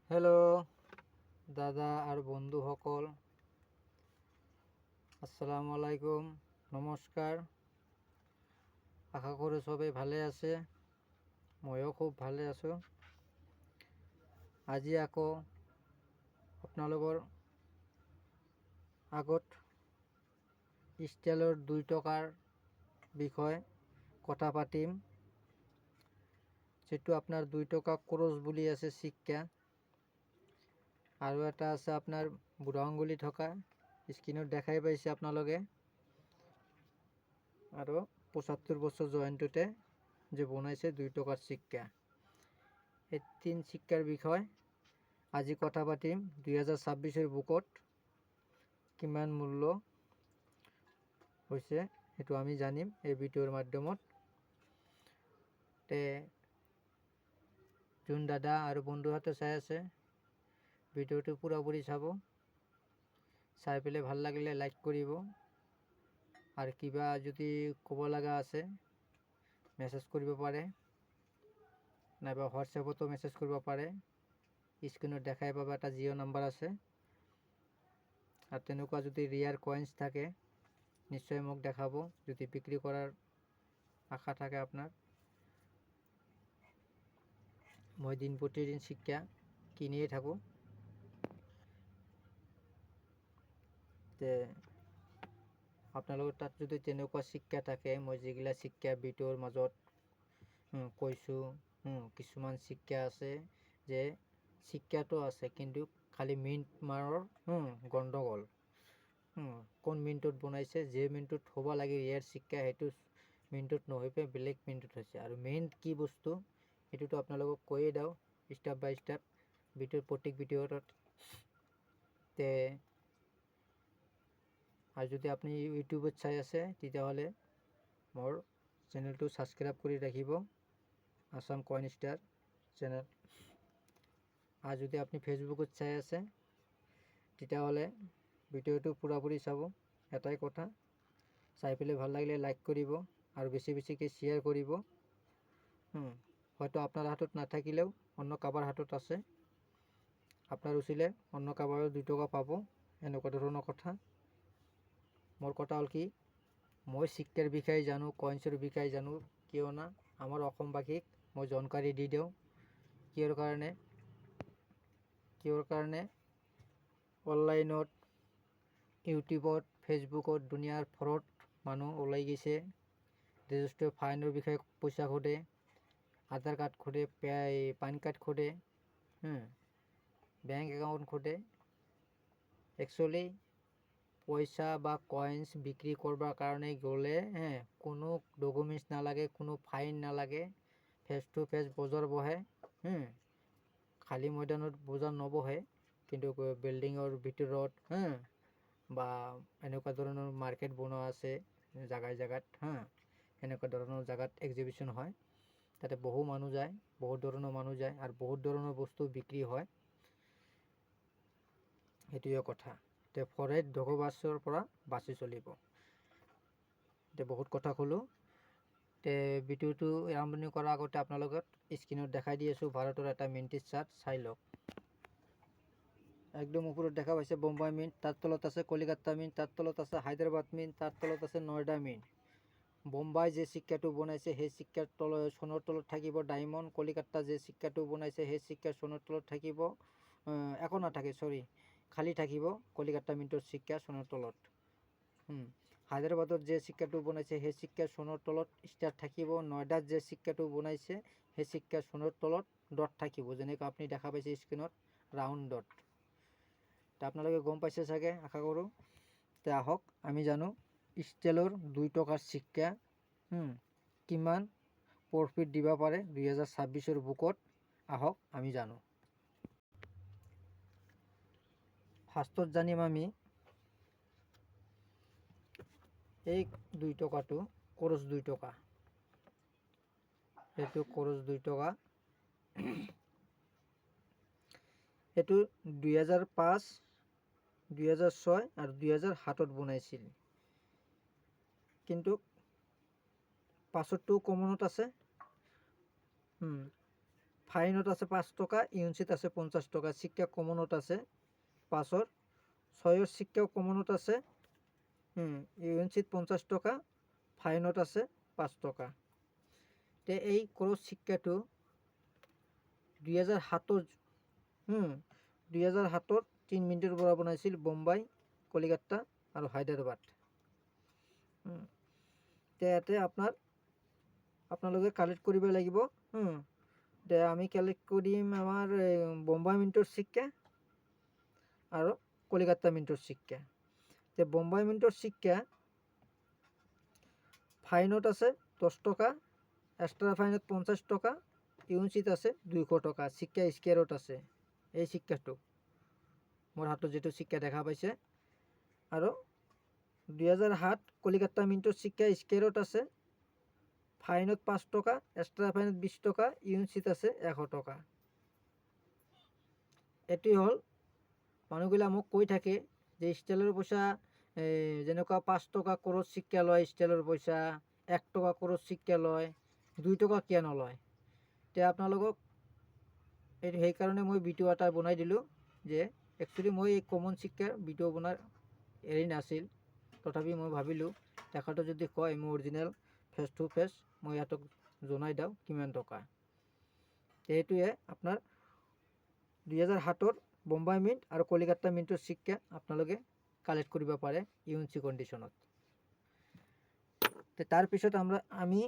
Hello' দাদা আৰু বন্ধুসকল, আসসালামু আলাইকুম, নমস্কাৰ। আশা কৰোঁ চবেই ভালে আছে, ময়ো খুব ভালে আছোঁ। আজি আকৌ আপোনালোকৰ আগত ষ্টিলৰ 2 টকাৰ বিষয়ে কথা পাতিম। যেটো আপোনাৰ 2 টকা ক্ৰছ বুলি আছে শিক্কা, আৰু এটা আছে আপনাৰ বুঢ়া আঙুলি থকা, স্ক্ৰিনত দেখাই পাইছে আপনালোকে। আৰু ৭৫ বছৰ জয়ন্তীতে যে বনাইছে 2 টকাৰ শিক্কা, এই 3 শিক্কাৰ বিষয় আজি কথা পাতিম। 2026 বুকত কিমান মূল্য হৈছে সেইটো আমি জানিম এই ভিডিওৰ মাধ্যমত। যোন দাদা আৰু বন্ধুহাতে চাই আছে, ভিডিওটো পুৰোপুৰি চাব। চাই পেলে ভাল লাগিলে লাইক কৰিব, আৰ কিবা যদি ক'ব লগা আছে মেসেজ কৰিব পাৰে, নাইবা হোৱাটছএপতো মেসেজ কৰিব পাৰে। স্ক্ৰিনত দেখাই পাবা এটা জিঅ' নাম্বাৰ আছে। আৰ তেনেকুৱা যদি ৰিয়াৰ কয়েন্স থাকে নিশ্চয় মোক দেখাব, যদি বিক্ৰি কৰাৰ আশা থাকে আপনাৰ। মই দিন প্ৰতিদিন শিক্ষা কিনিয়ে থাকোঁ। আপোনালোকৰ তাত যদি তেনেকুৱা শিক্ষা থাকে, মই যেগিলা শিক্ষা ভিডিওৰ মাজত কৈছোঁ, কিছুমান শিক্ষা আছে যে শিক্ষাটো আছে কিন্তু খালি মিনিট মাৰৰ গণ্ডগোল। কোন মিনিটত বনাইছে, যে মিনিটত হ'ব লাগে ইয়াৰ শিক্ষা সেইটো মিনিটত নহয় পে বেলেগ মিনিটত হৈছে। আৰু মিনিট কি বস্তু সেইটোতো আপোনালোকক কৈয়ে দিওঁ ষ্টেপ বাই ষ্টেপ ভিডিওৰ প্ৰত্যেক ভিডিওত। আৰ যদি আপনি ইউটিউবত চাই আছে তেতিয়াহ'লে মোৰ চেনেলটো সাবস্ক্ৰাইব কৰি ৰাখিব, আসাম কয়েন স্টার চেনেল। আর যদি আপনি ফেসবুকত চাই আছে তেতিয়াহ'লে ভিডিওটো পুরোপুরি চাব। এটাই কথা, চাই পেলে ভাল লাগিলে লাইক কৰিব আৰু বেছি বেছিকৈ শ্বেয়াৰ কৰিব। হয়তো আপনাৰ হাতত নাথাকিলেও অন্য কাৰোবাৰ হাতত আছে, আপনাৰ উচিলে অন্য কাৰোবাৰো 2 টকা পাব, এনেকুৱা ধৰণৰ কথা। মোৰ কথা হল কি, মই শিক্ষাৰ বিষয়ে জানো, কয়েন্সৰ বিষয়ে জানো, কিয় না আমাৰ অসমবাসীক মই জানকাৰী দি দিওঁ। কিয়ৰ কাৰণে অনলাইনত, ইউটিউবত, ফেসবুকত দুনিয়াৰ ফ্রড মানুহ ওলাই গৈছে। রেজিস্টার ফাইনের বিষয়ে পয়সা খোদে, আধার কার্ড খোদে, পান কার্ড খোদে, ব্যাঙ্ক অ্যাকাউন্ট খোদে। একচুয়ালি পয়সা বা কয়েন্স বিক্রি করবার কারণে গেলে কোনো ডকুমেন্টস নালাগে, কোনো ফাইন নালাগে, ফেস টু ফেস বজাৰ বহে। খালি ময়দানত বজাৰ নবহে, কিন্তু বিল্ডিংৰ ভিতৰত বা এনেকুৱা ধৰণৰ মাৰ্কেট বনোৱা আছে জাগায় জাগাত, এনেকুৱা ধৰণৰ জাগাত এক্সিবিশন হয়। তাতে বহু মানুহ যায়, বহুত ধৰণৰ মানুহ যায় আৰু বহুত ধৰণৰ বস্তু বিক্ৰি হয়। সেইটোৱে কথা। ফৰেড ধোকাবাজৰ পৰা বাচি চলিব। বহুত কথা ক'লোঁ। ভিডিওটো আৰম্ভণি কৰাৰ আগতে আপোনালোকক স্ক্ৰিনত দেখাই দি আছোঁ ভাৰতৰ এটা মিন্টেজ চাৰ্ট, চাই লওক। একদম ওপৰত দেখা পাইছে বোম্বাই মিন্ট, তার তলত আছে কলিকাতা মিন্ট, তার তলত আছে হায়দ্রাবাদ মিন্ট, তার তলত আছে নয়ডা মিন্ট। বোম্বাই যে শিক্কাটো বনাইছে সেই শিক্কাৰ সোণৰ তলত থাকিব ডায়মণ্ড। কলিকাতা যে শিক্কাটো বনাইছে সেই শিক্কাৰ সোণৰ তলত থাকিব একো নাথাকে, সৰি খালি থাকিব কলিকাতা মিন্টৰ শিক্কা সোণৰ তলত। হায়দ্ৰাবাদত যে শিক্কাটো বনাইছে সেই শিক্কা সোণৰ তলত ষ্টাৰ থাকিব। নয়ডাত যে শিক্কাটো বনাইছে সেই শিক্কা সোণৰ তলত ডট থাকিব, যেনেকৈ আপুনি দেখা পাইছে স্ক্ৰিনত ৰাউন্ড ডট। আপোনালোকে গম পাইছে চাগে, আশা কৰোঁ। আহক আমি জানো ষ্টিলৰ 2 টকাৰ শিক্কা কিমান প্ৰফিট দিব পাৰে 2026 বুকত। আহক আমি জানো। ফার্স্টত জানিম আমি এই 2 টকাটো ক্রস 2 টকা, এইটো ক্রস 2 টকা। এইটো 2005, 2006 আৰু 2007 বনাইছিল, কিন্তু পাছতটো কমনত আছে। ফাইনত আছে 5 টকা, ইউনিচিত আছে 50 টকা। সিক্কা কমনত আছে 5-ৰ, 6-ৰ সিক্কাও কমনত আছে, ইউনিচিত 50 টকা, ফাইনত আছে 5 টকা। তে এই ক্ৰছ সিক্কাটো 2007-ৰ 2007-ৰ 3 মিনিটৰ পৰা বনাইছিল বোম্বাই, কলিকাতা আৰু হায়দৰাবাদ। তে ইয়াতে আপোনালোকে কালেক্ট কৰিব লাগিব। তে আমি কালেক্ট কৰিম আমাৰ বোম্বাই মিণ্টৰ সিক্কা আৰু কলিকাতা মিণ্টৰ সিক্কা। তে বোম্বাই মিণ্টৰ সিক্কা ফাইনত আছে 10 টকা, এক্সট্ৰা ফাইনত 50 টকা, ইউনিচিত আছে 200 টকা। সিক্কা স্কোয়াৰত আছে এই সিক্কাটো, মোৰ হাতত যেটো সিক্কা দেখা পাইছে। আৰু 2007 কলিকাতা মিণ্টৰ সিক্কা স্কোয়াৰত আছে, ফাইনত 5 টকা, এক্সট্ৰা ফাইনত 20 টকা, ইউনিচিত আছে 100 টকা। এটি হল মানুহগুলা মোক কৈ থাকে যে ষ্টিলৰ পইচা যেনেকুৱা 5 টকা ক্ৰছ সিক্কা লয়, ষ্টিলৰ পইচা 1 টকা ক্ৰছ সিক্কা লয়, 2 টকা কিয় নলয়। তে আপোনালোকক সেইকাৰণে মই ভিডিঅ' এটা বনাই দিলোঁ যে একচুৱেলি মই এই কমন সিক্কাৰ ভিডিঅ' বনাৰ এৰি নাছিল, তথাপি মই ভাবিলোঁ তেখেতে যদি কয় মই অৰিজিনেল ফেচ টু ফেচ মই ইহঁতক জনাই দিওঁ কিমান টকা। সেইটোৱে আপোনাৰ 2007-ৰ বোম্বাই মিণ্ট আৰু কলিকাতা মিণ্টৰ সিক্কা আপোনালোকে কালেক্ট কৰিব পাৰে ইউনিচি কণ্ডিশ্যনত। তাৰপিছত আমি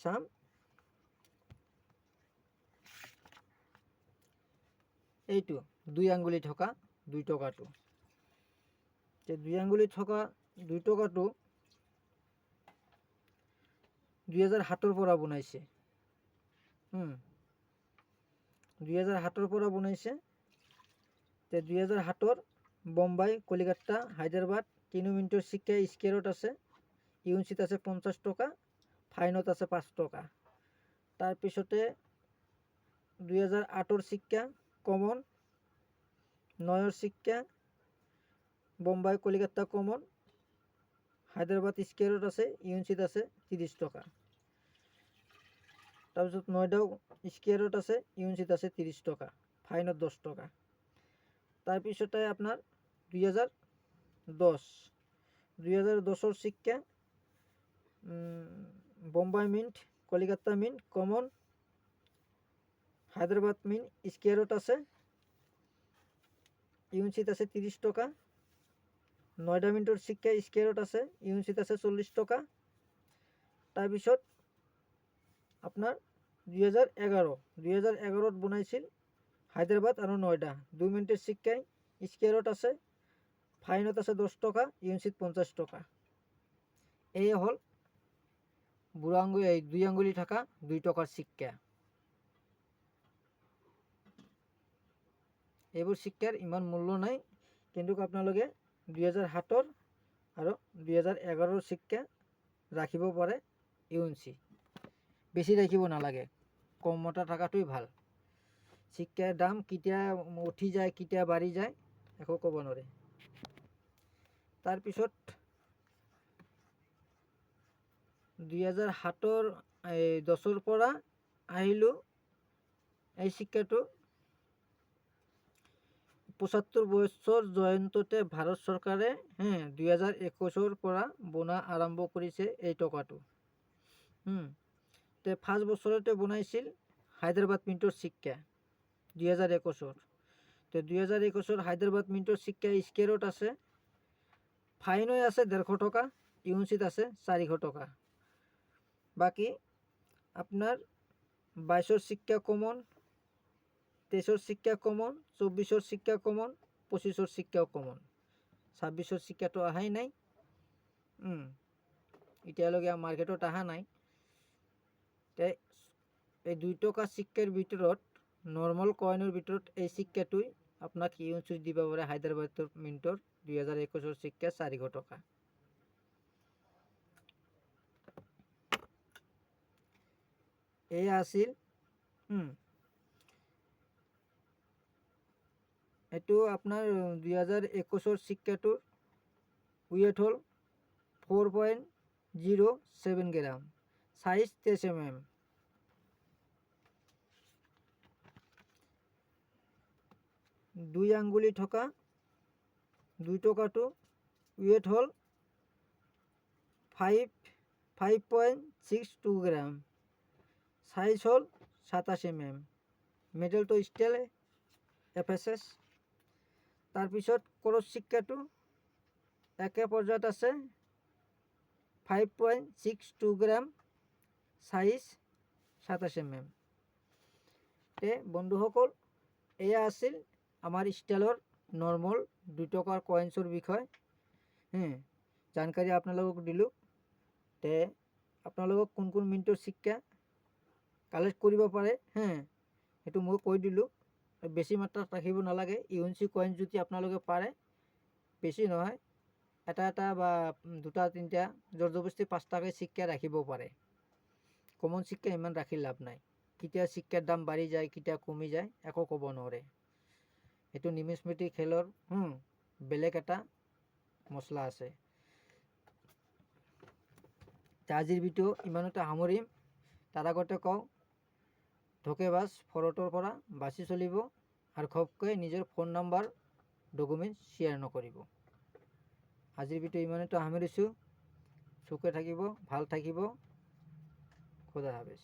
চাম এইটো 2 আঙ্গুলি থকা 2 টকাটো। 2 আঙ্গুলি থকা 2 টকাটো 2007-ৰ পৰা বনাইছে। 2007-ৰ পৰা বনাইছে। 2007-ৰ বোম্বাই, কলিকাতা, হায়দৰাবাদ 3 মিনিটৰ সিক্কা স্কোয়াৰত আছে, ইউনিচিত আছে 50 টকা, ফাইনত আছে 5 টকা। তাৰপিছতে 2008-ৰ সিক্কা কমন, 9-ৰ সিক্কা বোম্বাই, কলিকাতা কমন, হায়দৰাবাদ স্কোয়াৰত আছে, ইউনিচিত আছে 30 টকা। তাৰপিছত 9টাও স্কোয়াৰত আছে, ইউনিচিত আছে 30 টকা, ফাইনত 10 টকা। তাৰপিছতে আপোনাৰ 2010-ৰ সিক্কা Bombay mint, Calcutta mint common, Hyderabad mint স্কোয়াৰত আছে, ইউনিচিত আছে 30 টকা। 9টা মিনিটৰ সিক্কা স্কোয়াৰত আছে, ইউনিচিত আছে 40 টকা। তাৰপিছত আপোনাৰ 2011-ত বনাইছিল হায়দৰাবাদ আৰু 9টা 2 মিনিটৰ সিক্কাই স্কোয়াৰত আছে, ফাইনত আছে 10 টকা, ইউনিচিত 50 টকা। এই হল 2 আঙ্গুলি থাকা 2 টকাৰ সিক্কা। এইবোৰ সিক্কাৰ ইমান মূল্য নাই, কিন্তু আপোনালোকে 2007-ৰ আৰু 2011-ৰ সিক্কা ৰাখিব পাৰে ইউনিচি। বেছি ৰাখিব নালাগে, কমতা থকাটোই ভাল। সিক্কাৰ দাম কেতিয়া উঠি যায় কেতিয়া বাঢ়ি যায় একো ক'ব নোৱাৰে। তাৰপিছত 2007-ৰ 10-ৰ পৰা আহিলোঁ এই সিক্কাটো 75 বছৰ জয়ন্ততে ভাৰত চৰকাৰে 2021-ৰ পৰা বনা আৰম্ভ কৰিছে এই টকাটো। তে 5 বছৰতে বনাইছিল হায়দৰাবাদ মিণ্টৰ সিক্কা 2021-ৰ। তে 2021-ৰ হায়দৰাবাদ মিণ্টৰ সিক্কা স্কোয়াৰত আছে, ফাইনো আছে 150 টকা, ইউনিচিত আছে 400 টকা। বাকি আপনার 22-ৰ সিক্কা কমন, 23-ৰ সিক্কা কমন, 24-ৰ সিক্কা কমন, 25-ৰ সিক্কাও কমন, 26-ৰ সিক্কাটো আহাই নাই, এতিয়ালৈকে মাৰ্কেটত অহা নাই। এই 2 টকা সিক্কাৰ ভিতৰত নৰ্মাল কয়েনৰ ভিতৰত এই সিক্কাটোই আপোনাক ইউনিচি দিব পাৰে হায়দৰাবাদৰ মিণ্টৰ 2021-ৰ সিক্কা 400 টকা। এই আছিল এইটো আপনাৰ 2021-ৰ সিক্কাটোৰ ওয়েট হল 4.07 গ্ৰাম, সাইজ 23 mm। 2 আঙ্গুলি থকা 2 টকাটো ৱেট হ'ল 5.62 গ্ৰাম, সাইজ হ'ল 27 mm, মেডেলটো ষ্টিল FSS। তাৰপিছত ক্ৰছ চিক্কাটো একে পৰ্যায়ত আছে 5.62 গ্ৰাম, সাইজ 27 mm। তে বন্ধুসকল, এয়া আছিল আমাৰ ষ্টাইলৰ নৰ্মেল 2 টকাৰ কইন্সৰ বিষয় জানকাৰী আপোনালোকক দিলোঁ। তে আপোনালোকক কোন কোন মিনিটৰ চিক্কা কালেক্ট কৰিব পাৰে সেইটো মই কৈ দিলোঁ। বেছি মাত্ৰাত ৰাখিব নালাগে। ইউএনচি কইন যদি আপোনালোকে পাৰে, বেছি নহয়, এটা এটা বা দুটা তিনিটা জবৰদস্তি 5 টকাকৈ চিক্কা ৰাখিব পাৰে। কমন চিক্কা ইমান ৰাখি লাভ নাই। কেতিয়া চিক্কাৰ দাম বাঢ়ি যায়, কেতিয়া কমি যায়, একো ক'ব নোৱাৰে। এইটো নিমিস্মেটিক খেলৰ বেলেগ এটা মছলা আছে। আজিৰ ভিডিঅ' ইমানতে সামৰিম। তাৰ আগতে কওঁ, ধোকেবাজ ফ্ৰডৰ পৰা বাচি চলিব আৰু ঘপকৈ নিজৰ ফোন নম্বৰ ডকুমেণ্টছ শ্বেয়াৰ নকৰিব। আজিৰ ভিডিঅ' ইমানতে সামৰিছোঁ। সুখে থাকিব, ভাল থাকিব। খোদা হাফেজ।